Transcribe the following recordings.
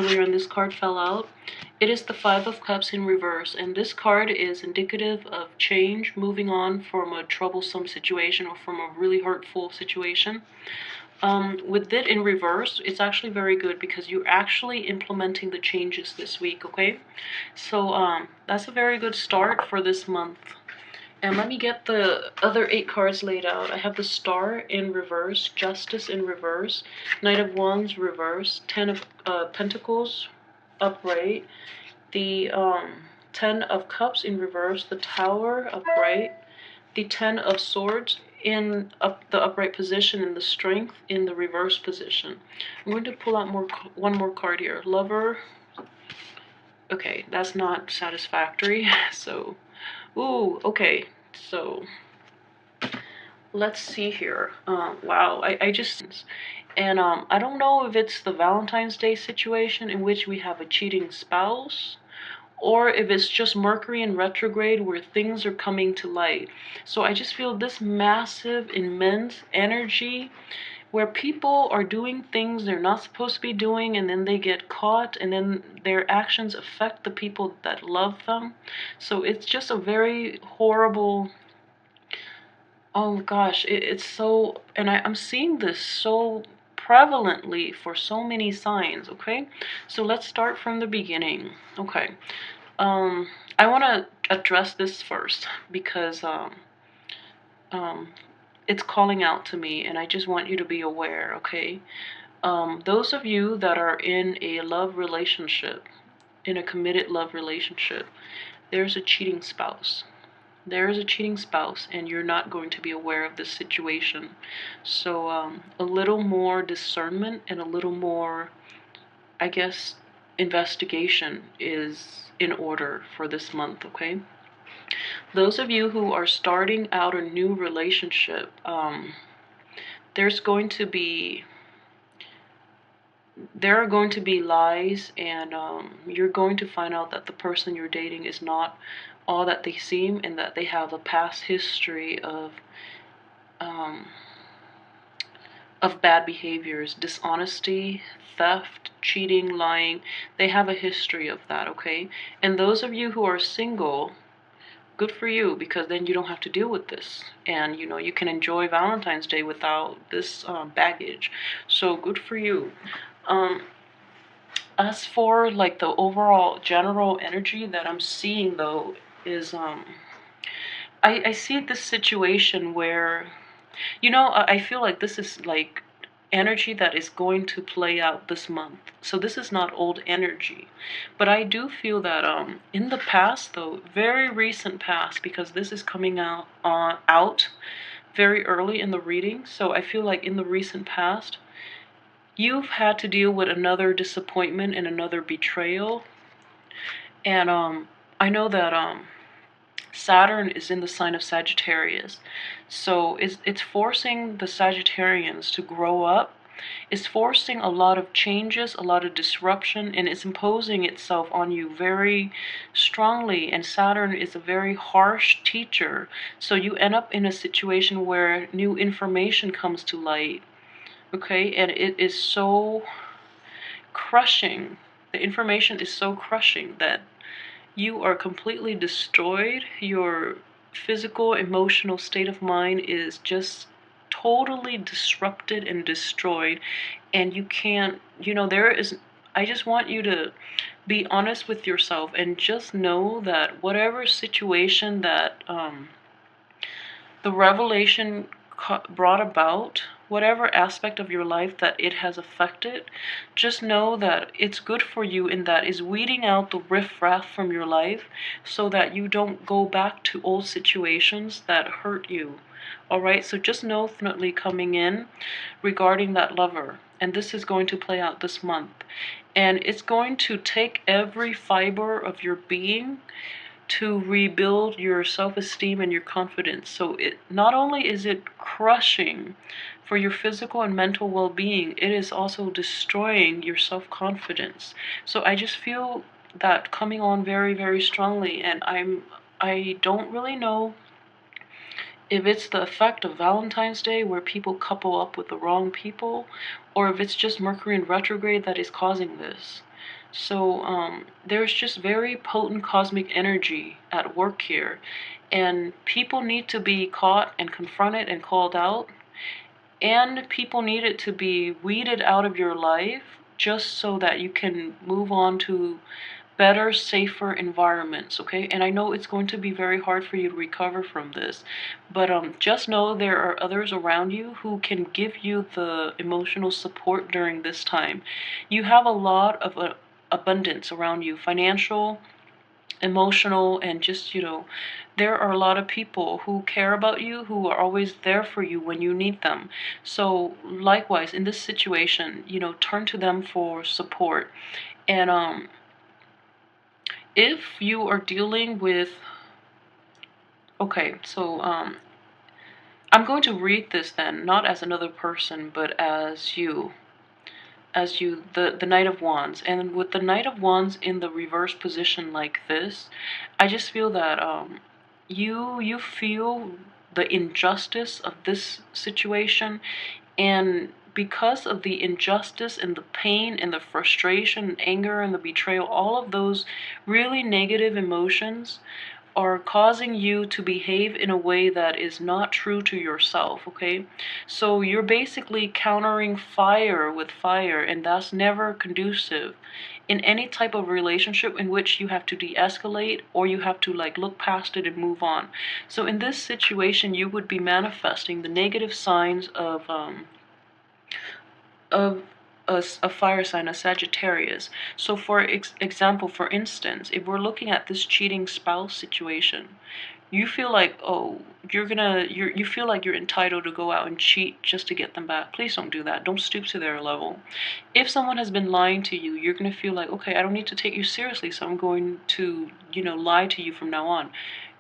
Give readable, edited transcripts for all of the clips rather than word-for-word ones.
earlier and this card fell out. It is the Five of Cups in reverse, and this card is indicative of change, moving on from a troublesome situation or from a really hurtful situation. With it in reverse, it's actually very good because you're actually implementing the changes this week, okay? So that's a very good start for this month. And let me get the other 8 cards laid out. I have the Star in reverse, Justice in reverse, Knight of Wands reverse, 10 of Pentacles upright, the 10 of Cups in reverse, the Tower upright, the 10 of Swords in the upright position, and the Strength in the reverse position. I'm going to pull out one more card here. Lover. Okay, that's not satisfactory. So, ooh, okay. So, let's see here. Wow, I just... And I don't know if it's the Valentine's Day situation in which we have a cheating spouse, or if it's just Mercury in retrograde where things are coming to light. So I just feel this massive, immense energy where people are doing things they're not supposed to be doing, and then they get caught, and then their actions affect the people that love them. So it's just a very horrible... Oh gosh, it's so... And I'm seeing this so prevalently for so many signs, okay? So let's start from the beginning. Okay. I want to address this first because it's calling out to me, and I just want you to be aware, okay? Those of you that are in a love relationship, in a committed love relationship, there's a cheating spouse. There is a cheating spouse, and you're not going to be aware of this situation. So a little more discernment and a little more, I guess, investigation is in order for this month, okay? Those of you who are starting out a new relationship, there are going to be lies, and you're going to find out that the person you're dating is not all that they seem, and that they have a past history of bad behaviors, dishonesty, theft, cheating, lying. They have a history of that, okay? And those of you who are single, good for you, because then you don't have to deal with this, and you can enjoy Valentine's Day without this baggage. So good for you. As for like the overall general energy that I'm seeing, though, is I see this situation where, I feel like this is like energy that is going to play out this month. So this is not old energy. But I do feel that in the past, though, very recent past, because this is coming out very early in the reading. So I feel like in the recent past, you've had to deal with another disappointment and another betrayal. And I know that Saturn is in the sign of Sagittarius. So it's forcing the Sagittarians to grow up. It's forcing a lot of changes, a lot of disruption, and it's imposing itself on you very strongly. And Saturn is a very harsh teacher. So you end up in a situation where new information comes to light. Okay, and it is so crushing. The information is so crushing that you are completely destroyed. Your physical, emotional state of mind is just totally disrupted and destroyed. And you can't, I just want you to be honest with yourself and just know that whatever situation that the revelation brought about, whatever aspect of your life that it has affected, just know that it's good for you, in that is weeding out the riffraff from your life so that you don't go back to old situations that hurt you. Alright, so just know definitely coming in regarding that lover. And this is going to play out this month. And it's going to take every fiber of your being to rebuild your self-esteem and your confidence. So it not only is it crushing for your physical and mental well-being, it is also destroying your self-confidence. So I just feel that coming on very, very strongly, and I don't really know if it's the effect of Valentine's Day where people couple up with the wrong people, or if it's just Mercury in retrograde that is causing this. So there's just very potent cosmic energy at work here, and people need to be caught and confronted and called out, and people need it to be weeded out of your life just so that you can move on to better, safer environments, okay? And I know it's going to be very hard for you to recover from this, but just know there are others around you who can give you the emotional support during this time. You have a lot of abundance around you, financial, emotional, and just, there are a lot of people who care about you, who are always there for you when you need them. So likewise, in this situation, turn to them for support. And if you are dealing with, okay, so I'm going to read this then, not as another person, but as you, the Knight of Wands. And with the Knight of Wands in the reverse position like this, I just feel that you feel the injustice of this situation, and because of the injustice and the pain and the frustration and anger and the betrayal, all of those really negative emotions are causing you to behave in a way that is not true to yourself, okay? So you're basically countering fire with fire, and that's never conducive in any type of relationship in which you have to de-escalate or you have to like look past it and move on. So in this situation, you would be manifesting the negative signs of a fire sign, a Sagittarius. So for example, for instance, if we're looking at this cheating spouse situation, you feel like, oh, you feel like you're entitled to go out and cheat just to get them back. Please don't do that. Don't stoop to their level. If someone has been lying to you, you're going to feel like, okay, I don't need to take you seriously, so I'm going to, lie to you from now on.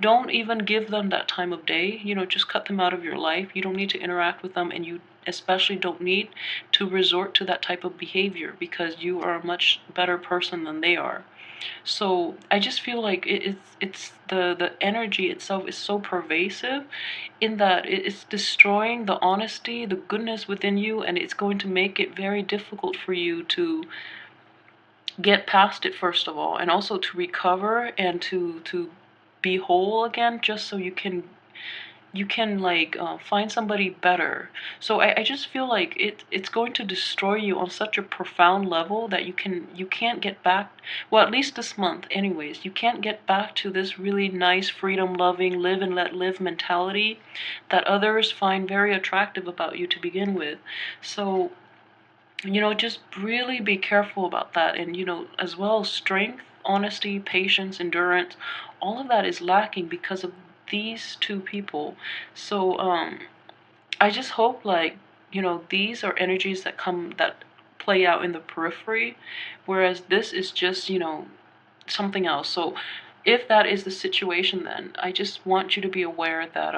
Don't even give them that time of day. Just cut them out of your life. You don't need to interact with them, and you especially don't need to resort to that type of behavior because you are a much better person than they are. So I just feel like it's the energy itself is so pervasive in that it's destroying the honesty, the goodness within you, and it's going to make it very difficult for you to get past it, first of all, and also to recover and to be whole again, just so you can like find somebody better. So I just feel like it's going to destroy you on such a profound level that you can't get back, well, at least this month anyways, you can't get back to this really nice freedom loving live and let live mentality that others find very attractive about you to begin with. So just really be careful about that. And as well, strength, honesty, patience, endurance, all of that is lacking because of these two people. So I just hope, like, these are energies that play out in the periphery, whereas this is just something else. So if that is the situation, then I just want you to be aware that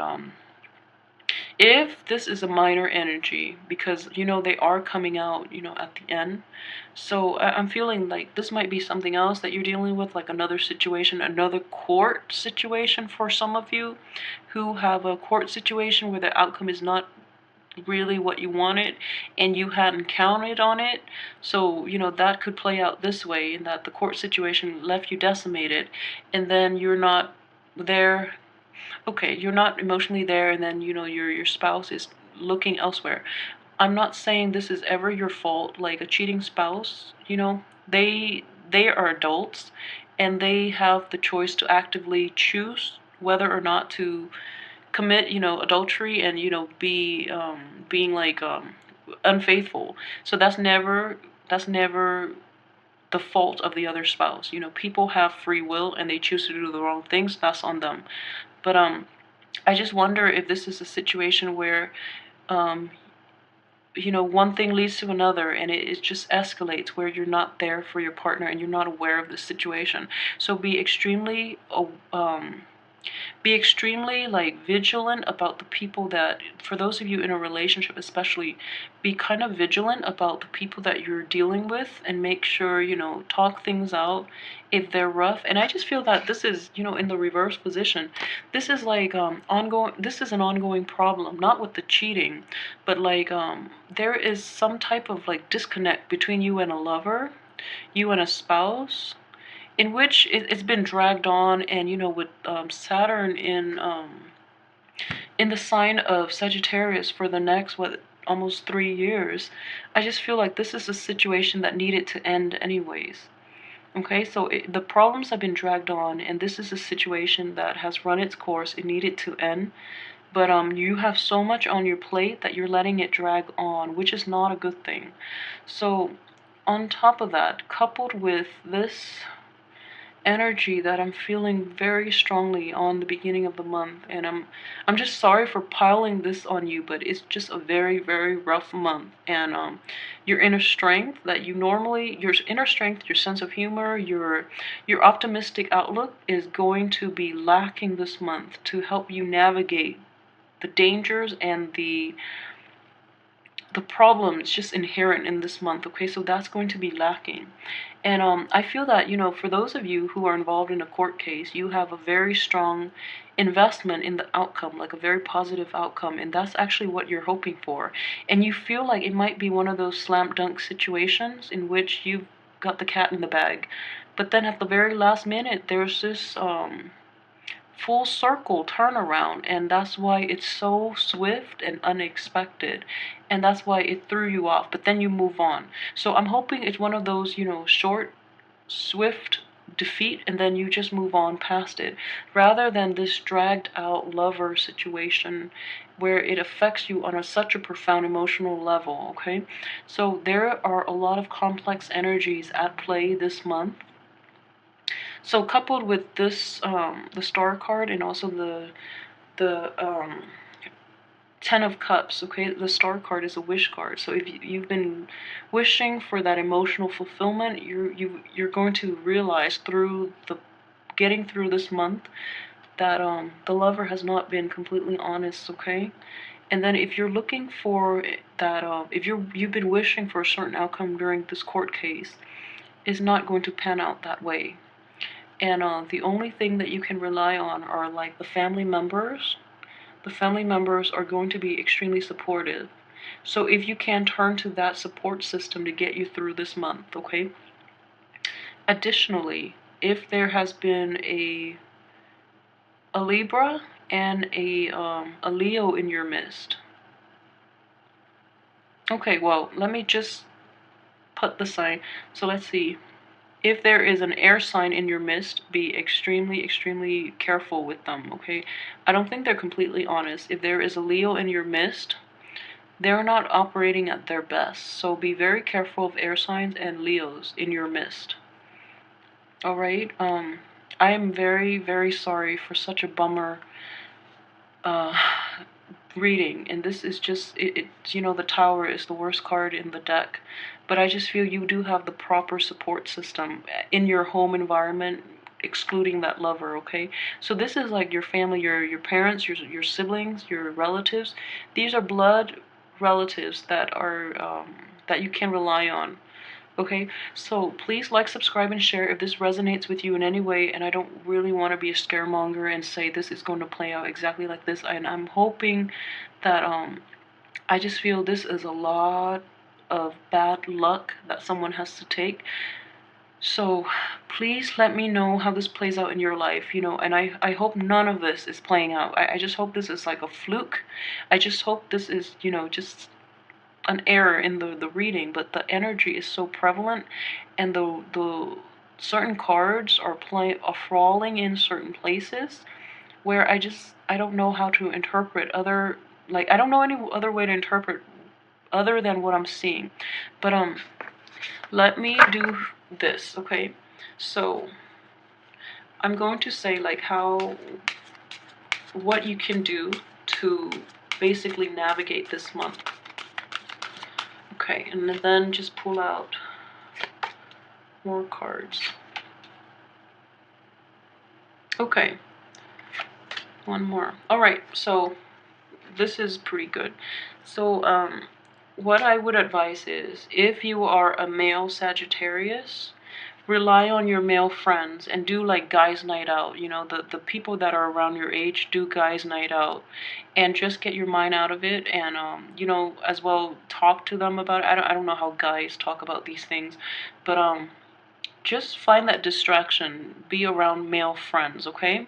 if this is a minor energy, because they are coming out at the end, so I'm feeling like this might be something else that you're dealing with, like another situation, another court situation for some of you who have a court situation where the outcome is not really what you wanted and you hadn't counted on it. So that could play out this way, in that the court situation left you decimated, and then you're not there. Okay, you're not emotionally there, and then your spouse is looking elsewhere. I'm not saying this is ever your fault. Like a cheating spouse, they are adults, and they have the choice to actively choose whether or not to commit adultery and be being like unfaithful. So that's never the fault of the other spouse. People have free will and they choose to do the wrong things. That's on them. But I just wonder if this is a situation where um, one thing leads to another, and it just escalates where you're not there for your partner and you're not aware of the situation. So be extremely like vigilant about the people that, for those of you in a relationship especially, be kind of vigilant about the people that you're dealing with, and make sure talk things out if they're rough. And I just feel that this is in the reverse position, this is like ongoing, this is an ongoing problem, not with the cheating, but like there is some type of like disconnect between you and a lover, you and a spouse, in which it's been dragged on, and with Saturn in the sign of Sagittarius for the next, what, almost 3 years. I just feel like this is a situation that needed to end anyways. Okay, so the problems have been dragged on, and this is a situation that has run its course. It needed to end, but you have so much on your plate that you're letting it drag on, which is not a good thing. So on top of that, coupled with this energy that I'm feeling very strongly on the beginning of the month, and I'm just sorry for piling this on you, but it's just a very, very rough month. And your inner strength that you normally, your inner strength, your sense of humor, your optimistic outlook is going to be lacking this month to help you navigate the dangers and the problems just inherent in this month. Okay, so that's going to be lacking. And I feel that, for those of you who are involved in a court case, you have a very strong investment in the outcome, like a very positive outcome, and that's actually what you're hoping for. And you feel like it might be one of those slam dunk situations in which you've got the cat in the bag, but then at the very last minute, there's this full circle turnaround, and that's why it's so swift and unexpected, and that's why it threw you off, but then you move on. So I'm hoping it's one of those, short, swift defeat, and then you just move on past it, rather than this dragged out lover situation where it affects you on such a profound emotional level. Okay, so there are a lot of complex energies at play this month. So coupled with this, the Star card, and also the Ten of Cups. Okay, the Star card is a wish card. So if you've been wishing for that emotional fulfillment, you're going to realize through the getting through this month that the lover has not been completely honest. Okay. And then if you're looking for that, if you've been wishing for a certain outcome during this court case, is not going to pan out that way. And the only thing that you can rely on are like the family members. The family members are going to be extremely supportive. So if you can turn to that support system to get you through this month, okay? Additionally, if there has been a Libra and a Leo in your midst. Okay, well, let me just put the sign. So let's see. If there is an air sign in your midst, be extremely, extremely careful with them, okay? I don't think they're completely honest. If there is a Leo in your midst, they're not operating at their best. So be very careful of air signs and Leos in your midst. All right? I am very, very sorry for such a bummer reading, and this is just the Tower is the worst card in the deck, but I just feel you do have the proper support system in your home environment, excluding that lover. Okay, so this is like your family, your parents, your siblings, your relatives. These are blood relatives that are that you can rely on. Okay, so please like, subscribe, and share if this resonates with you in any way. And I don't really want to be a scaremonger and say this is going to play out exactly like this. And I'm hoping that I just feel this is a lot of bad luck that someone has to take. So please let me know how this plays out in your life, and I hope none of this is playing out. I just hope this is like a fluke. I just hope this is, just an error in the reading, but the energy is so prevalent, and the certain cards are falling in certain places where I don't know how to interpret other, like, I don't know any other way to interpret other than what I'm seeing. But let me do this. Okay, so I'm going to say like what you can do to basically navigate this month. Okay, and then just pull out more cards. Okay, one more. All right, so this is pretty good. So what I would advise is, if you are a male Sagittarius, rely on your male friends and do like guys night out. You know, the people that are around your age, do guys night out and just get your mind out of it. And you know, as well, talk to them about it. I don't know how guys talk about these things, but just find that distraction. Be around male friends, okay?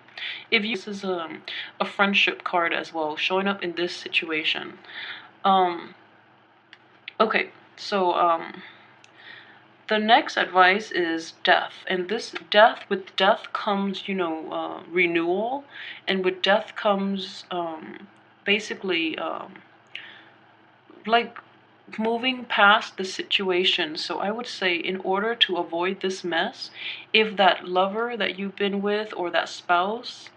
If you, this is a friendship card as well, showing up in this situation. um okay, so the next advice is death. And this death, with death comes, you know, renewal. And with death comes basically like moving past the situation. So I would say, in order to avoid this mess, if that lover that you've been with or that spouse,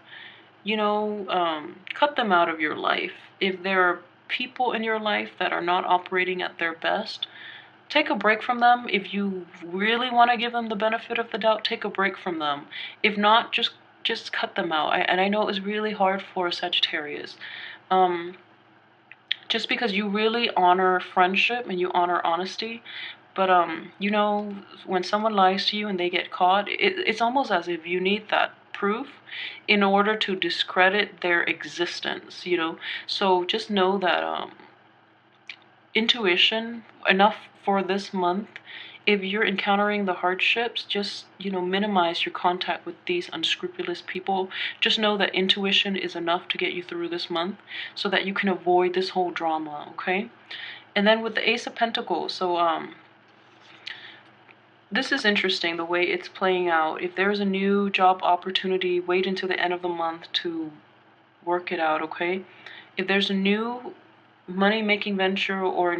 you know, cut them out of your life. If there are people in your life that are not operating at their best, take a break from them. If you really want to give them the benefit of the doubt, take a break from them. If not, just cut them out. And I know it was really hard for Sagittarius. Um, just because you really honor friendship and you honor honesty. But you know, when someone lies to you and they get caught, it's almost as if you need that proof in order to discredit their existence, you know. So just know that intuition enough for this month. If you're encountering the hardships, just, you know, minimize your contact with these unscrupulous people. Just know that intuition is enough to get you through this month so that you can avoid this whole drama, okay? And then with the Ace of Pentacles, so this is interesting the way it's playing out. If there's a new job opportunity, wait until the end of the month to work it out, okay? If there's a new money-making venture or a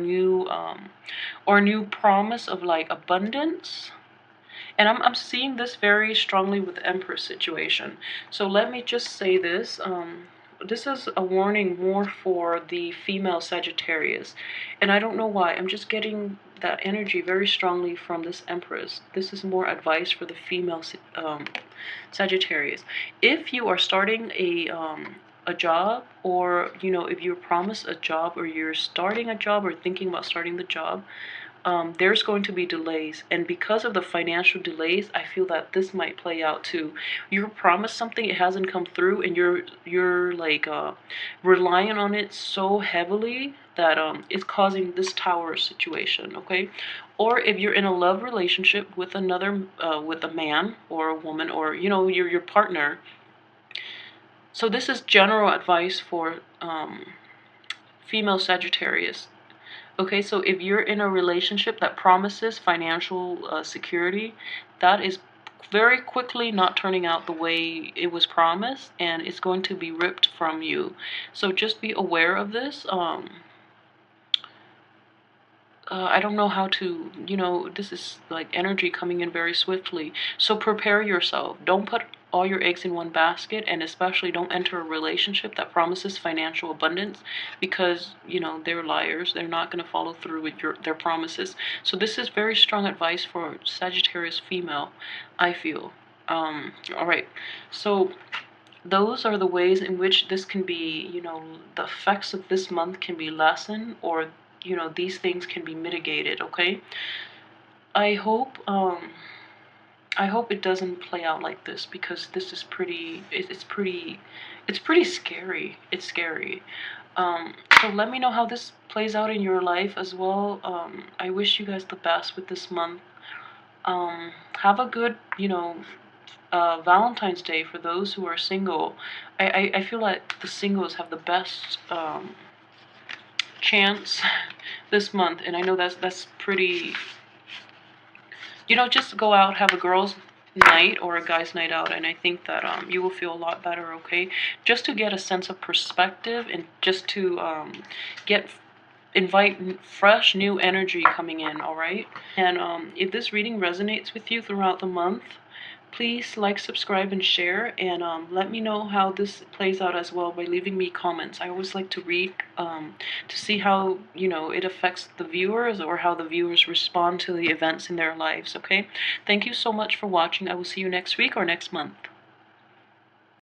new promise of like abundance, and I'm seeing this very strongly with the Empress situation. So let me just say this. This is a warning more for the female Sagittarius. And I don't know why. I'm just getting that energy very strongly from this Empress. This is more advice for the female Sagittarius. If you are starting a job, or, you know, if you're promised a job, or you're starting a job or thinking about starting the job, there's going to be delays. And because of the financial delays, I feel that this might play out too. You're promised something, it hasn't come through, and you're like relying on it so heavily that it's causing this tower situation, okay? Or if you're in a love relationship with another with a man or a woman, or, you know, your partner. So this is general advice for female Sagittarius. Okay, so if you're in a relationship that promises financial security, that is very quickly not turning out the way it was promised, and it's going to be ripped from you. So just be aware of this. I don't know how to, you know, this is like energy coming in very swiftly. So prepare yourself. Don't put all your eggs in one basket, and especially don't enter a relationship that promises financial abundance, because, you know, they're liars. They're not going to follow through with their promises. So this is very strong advice for Sagittarius female, I feel. All right. So those are the ways in which this can be, you know, the effects of this month can be lessened, or, you know, these things can be mitigated, okay? I hope it doesn't play out like this, because this is pretty, it's pretty scary. It's scary. So let me know how this plays out in your life as well. I wish you guys the best with this month. Have a good, you know, Valentine's Day for those who are single. I feel like the singles have the best chance this month, and I know that's pretty, you know, just go out, have a girls night or a guys night out, and I think that you will feel a lot better, okay? Just to get a sense of perspective, and just to invite fresh new energy coming in, all right? And if this reading resonates with you throughout the month, please like, subscribe, and share, and let me know how this plays out as well by leaving me comments. I always like to read to see how, you know, it affects the viewers, or how the viewers respond to the events in their lives, okay? Thank you so much for watching. I will see you next week or next month.